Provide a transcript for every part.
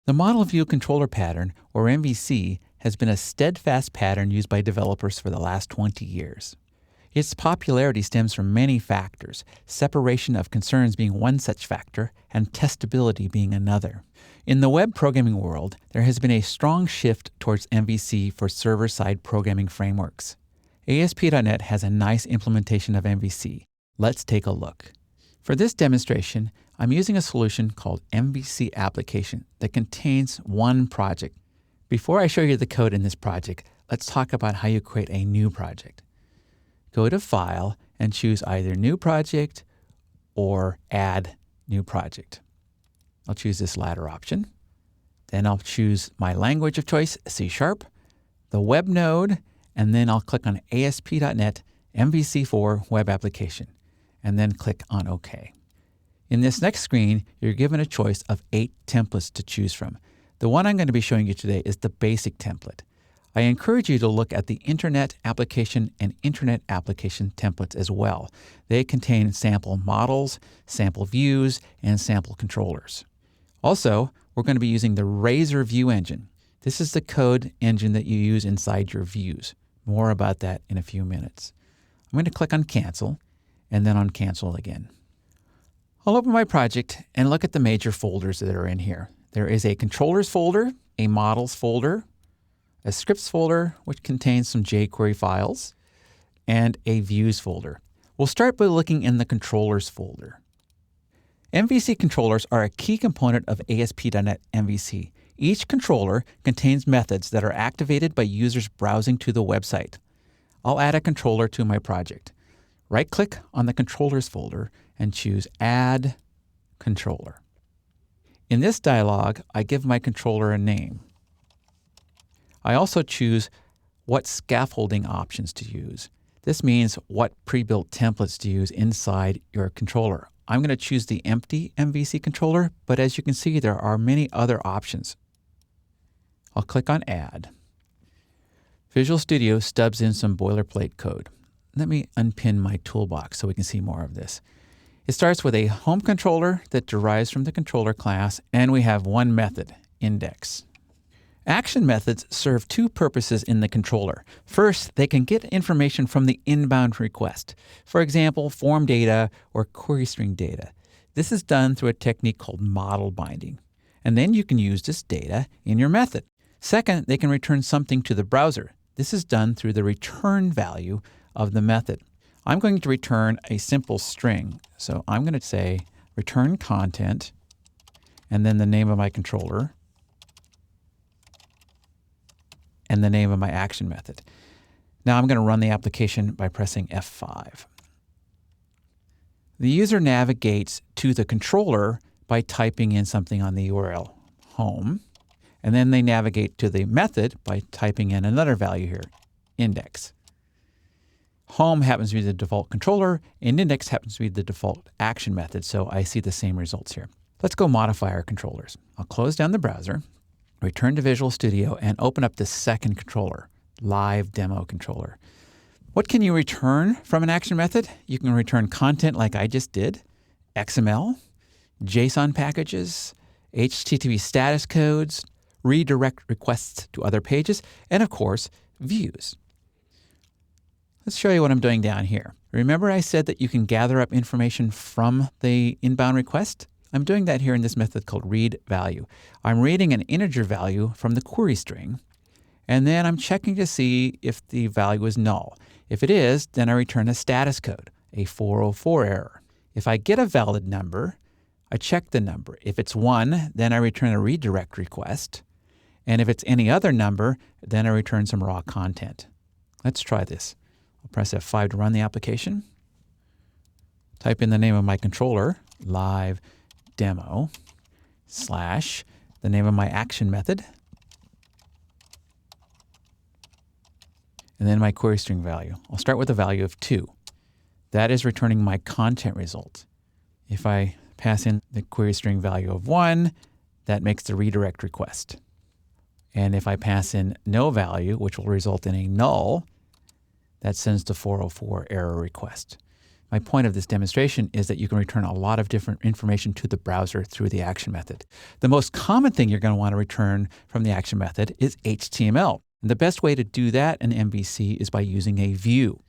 The Model View Controller Pattern, or MVC, has been a steadfast pattern used by developers for the last 20 years. Its popularity stems from many factors, separation of concerns being one such factor, and testability being another. In the web programming world, there has been a strong shift towards MVC for server-side programming frameworks. ASP.NET has a nice implementation of MVC. Let's take a look. For this demonstration, I'm using a solution called MVC Application that contains one project. Before I show you the code in this project, let's talk about how you create a new project. Go to File and choose either New Project or Add New Project. I'll choose this latter option. Then I'll choose my language of choice, C#, the web node, and then I'll click on ASP.NET MVC4 Web Application, and then click on OK. In this next screen, you're given a choice of 8 templates to choose from. The one I'm going to be showing you today is the basic template. I encourage you to look at the Internet Application and Internet Application templates as well. They contain sample models, sample views, and sample controllers. Also, we're going to be using the Razor View Engine. This is the code engine that you use inside your views. More about that in a few minutes. I'm going to click on Cancel, and then on Cancel again. I'll open my project and look at the major folders that are in here. There is a Controllers folder, a Models folder, a Scripts folder, which contains some jQuery files, and a Views folder. We'll start by looking in the Controllers folder. MVC controllers are a key component of ASP.NET MVC. Each controller contains methods that are activated by users browsing to the website. I'll add a controller to my project. Right-click on the Controllers folder and choose Add Controller. In this dialog, I give my controller a name. I also choose what scaffolding options to use. This means what pre-built templates to use inside your controller. I'm going to choose the empty MVC controller, but as you can see, there are many other options. I'll click on Add. Visual Studio stubs in some boilerplate code. Let me unpin my toolbox so we can see more of this. It starts with a home controller that derives from the controller class, and we have one method, index. Action methods serve two purposes in the controller. First, they can get information from the inbound request. For example, form data or query string data. This is done through a technique called model binding. And then you can use this data in your method. Second, they can return something to the browser. This is done through the return value of the method. I'm going to return a simple string. So I'm going to say return content and then the name of my controller and the name of my action method. Now I'm going to run the application by pressing F5. The user navigates to the controller by typing in something on the URL, home, and then they navigate to the method by typing in another value here, index. Home happens to be the default controller, and index happens to be the default action method, so I see the same results here. Let's go modify our controllers. I'll close down the browser, return to Visual Studio, and open up the second controller, Live Demo Controller. What can you return from an action method? You can return content like I just did, XML, JSON packages, HTTP status codes, redirect requests to other pages, and of course, views. Let's show you what I'm doing down here. Remember I said that you can gather up information from the inbound request? I'm doing that here in this method called readValue. I'm reading an integer value from the query string, and then I'm checking to see if the value is null. If it is, then I return a status code, a 404 error. If I get a valid number, I check the number. If it's 1, then I return a redirect request. And if it's any other number, then I return some raw content. Let's try this. I'll press F5 to run the application. Type in the name of my controller, live demo, / the name of my action method, and then my query string value. I'll start with a value of 2. That is returning my content result. If I pass in the query string value of 1, that makes the redirect request. And if I pass in no value, which will result in a null, that sends the 404 error request. My point of this demonstration is that you can return a lot of different information to the browser through the action method. The most common thing you're going to want to return from the action method is HTML. And the best way to do that in MVC is by using a view.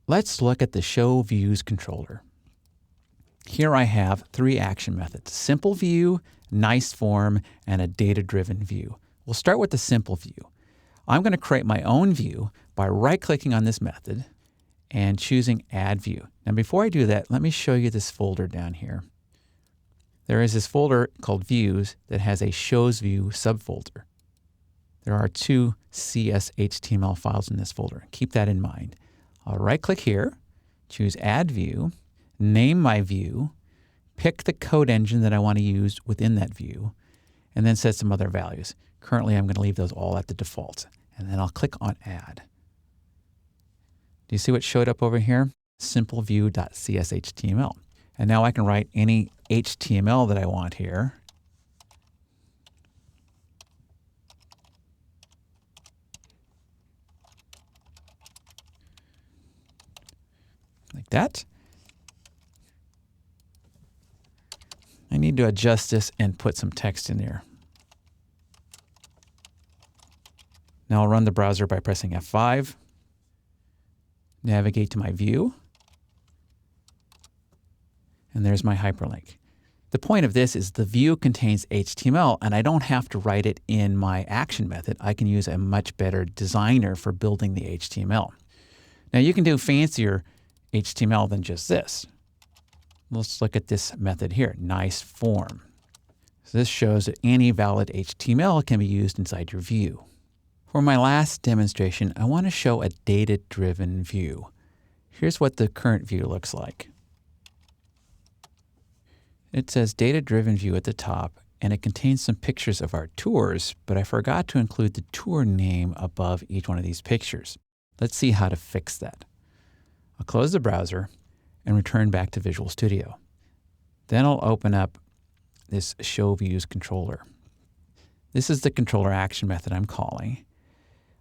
Let's look at the Show Views controller. Here I have three action methods: simple view, nice form, and a data-driven view. We'll start with the simple view. I'm going to create my own view by right-clicking on this method and choosing Add View. Now before I do that, let me show you this folder down here. There is this folder called Views that has a Shows View subfolder. There are two CS.html files in this folder. Keep that in mind. I'll right-click here, choose Add View, name my view, pick the code engine that I want to use within that view, and then set some other values. Currently, I'm going to leave those all at the default, and then I'll click on Add. Do you see what showed up over here? simpleview.cshtml. And now I can write any HTML that I want here. Like that. I need to adjust this and put some text in there. Now I'll run the browser by pressing F5. Navigate to my view. And there's my hyperlink. The point of this is the view contains HTML, and I don't have to write it in my action method. I can use a much better designer for building the HTML. Now you can do fancier HTML than just this. Let's look at this method here, nice form. So this shows that any valid HTML can be used inside your view. For my last demonstration, I want to show a data-driven view. Here's what the current view looks like. It says data-driven view at the top, and it contains some pictures of our tours, but I forgot to include the tour name above each one of these pictures. Let's see how to fix that. I'll close the browser and return back to Visual Studio. Then I'll open up this Show Views controller. This is the controller action method I'm calling.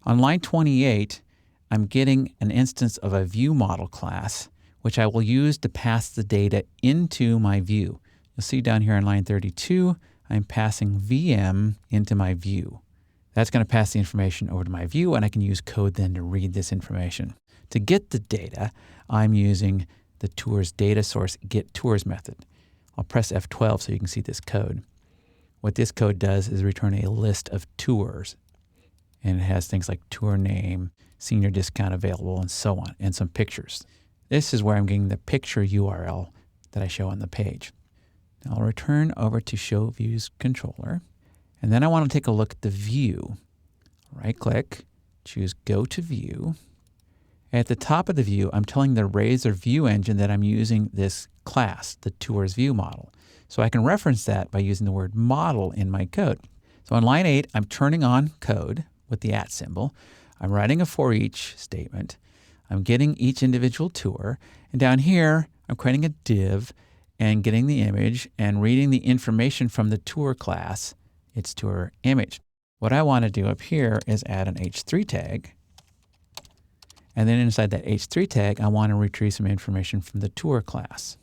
On line 28, I'm getting an instance of a view model class, which I will use to pass the data into my view. You'll see down here on line 32, I'm passing VM into my view. That's going to pass the information over to my view, and I can use code then to read this information. To get the data, I'm using the tours data source get tours method. I'll press F12 so you can see this code. What this code does is return a list of tours. And it has things like tour name, senior discount available, and so on, and some pictures. This is where I'm getting the picture URL that I show on the page. Now I'll return over to Show Views controller, and then I want to take a look at the view. Right-click, choose Go to View. At the top of the view, I'm telling the Razor view engine that I'm using this class, the Tours View Model. So I can reference that by using the word model in my code. So on line 8, I'm turning on code with the @ symbol. I'm writing a for each statement. I'm getting each individual tour. And down here, I'm creating a div and getting the image and reading the information from the tour class, its tour image. What I want to do up here is add an h3 tag. And then inside that h3 tag, I want to retrieve some information from the tour class.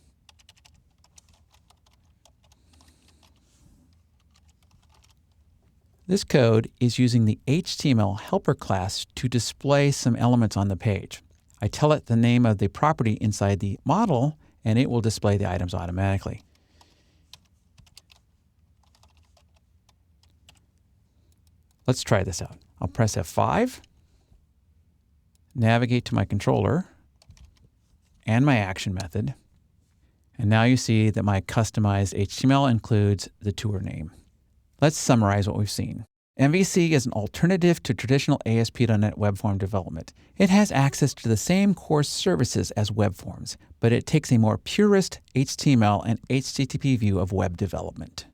This code is using the HTML helper class to display some elements on the page. I tell it the name of the property inside the model, and it will display the items automatically. Let's try this out. I'll press F5, navigate to my controller and my action method, and now you see that my customized HTML includes the tour name. Let's summarize what we've seen. MVC is an alternative to traditional ASP.NET web form development. It has access to the same core services as web forms, but it takes a more purist HTML and HTTP view of web development.